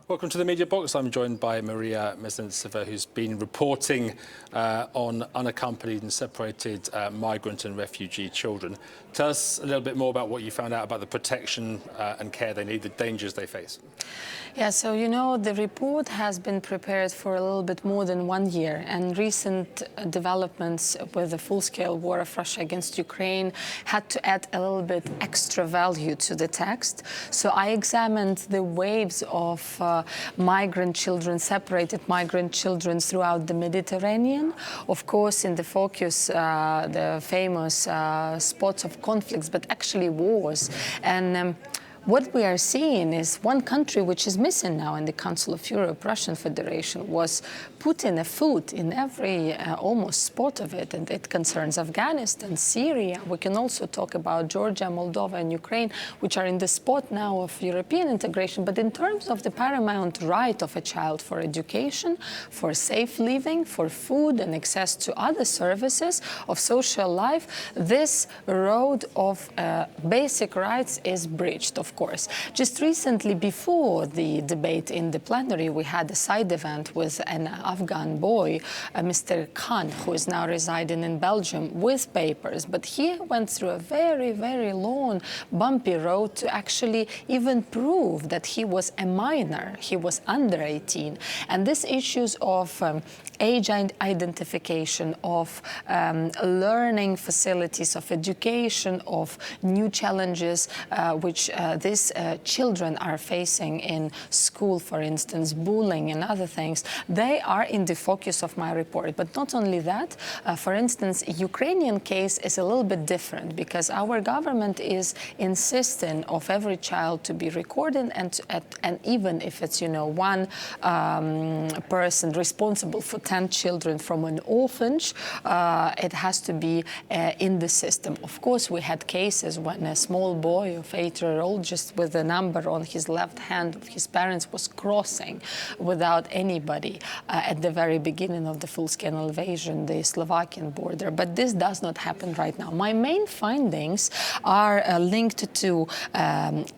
Welcome to the Mediabox. I'm joined by Mariia Mezentseva, who's been reporting on unaccompanied and separated migrant and refugee children. Tell us a little bit more about what you found out about the protection and care they need, the dangers they face. Yeah, so you know, the report has been prepared for a little bit more than 1 year, and recent developments with the full-scale war of Russia against Ukraine had to add a little bit extra value to the text. So I examined the waves of migrant children, separated migrant children throughout the Mediterranean. Of course, in the focus, the famous spots of conflicts, but actually wars. And what we are seeing is one country which is missing now in the Council of Europe, Russian Federation, was putting a foot in every almost spot of it, and it concerns Afghanistan, Syria. We can also talk about Georgia, Moldova, and Ukraine, which are in the spot now of European integration. But in terms of the paramount right of a child for education, for safe living, for food and access to other services of social life, this road of basic rights is breached, of course. Just recently, before the debate in the plenary, we had a side event with an Afghan boy, Mr. Khan, who is now residing in Belgium with papers. But he went through a very, very long, bumpy road to actually even prove that he was a minor. He was under 18. And these issues of age identification, of learning facilities, of education, of new challenges which these children are facing in school, for instance, bullying and other things, they are in the focus of my report. But not only that, for instance, Ukrainian case is a little bit different because our government is insisting of every child to be recorded, and even if it's, you know, one person responsible for 10 children from an orphanage, it has to be in the system. Of course, we had cases when a small boy of 8-year-old, just with a number on his left hand of his parents, was crossing without anybody at the very beginning of the full-scale invasion, the Slovakian border. But this does not happen right now. My main findings are linked to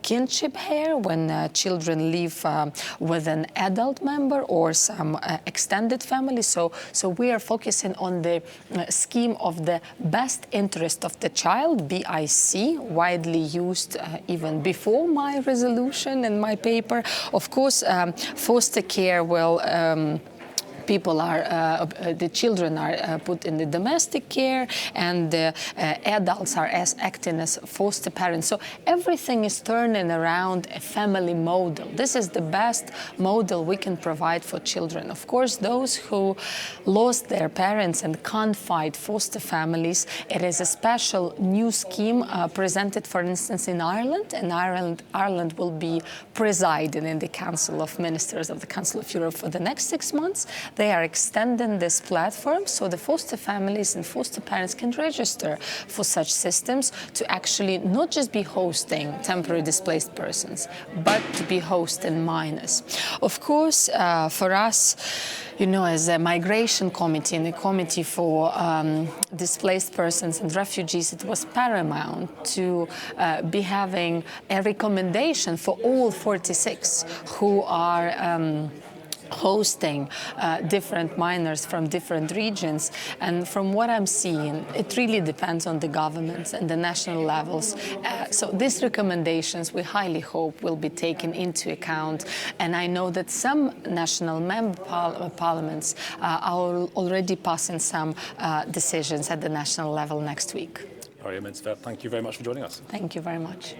kinship here, when children live with an adult member or some extended family. So we are focusing on the scheme of the best interest of the child, BIC, widely used even before my resolution and my paper. Of course, foster care will the children are put in the domestic care, and the adults are acting as foster parents. So everything is turning around a family model. This is the best model we can provide for children. Of course, those who lost their parents and can't find foster families, it is a special new scheme presented, for instance, in Ireland. And Ireland will be presiding in the Council of Ministers of the Council of Europe for the next 6 months. They are extending this platform so the foster families and foster parents can register for such systems to actually not just be hosting temporary displaced persons, but to be hosting minors. Of course, for us, you know, as a migration committee and a committee for displaced persons and refugees, it was paramount to be having a recommendation for all 46 who are hosting different minors from different regions. And from what I'm seeing, it really depends on the governments and the national levels. So these recommendations, we highly hope, will be taken into account. And I know that some national parliaments are already passing some decisions at the national level next week. Mariia Mezentseva, thank you very much for joining us. Thank you very much.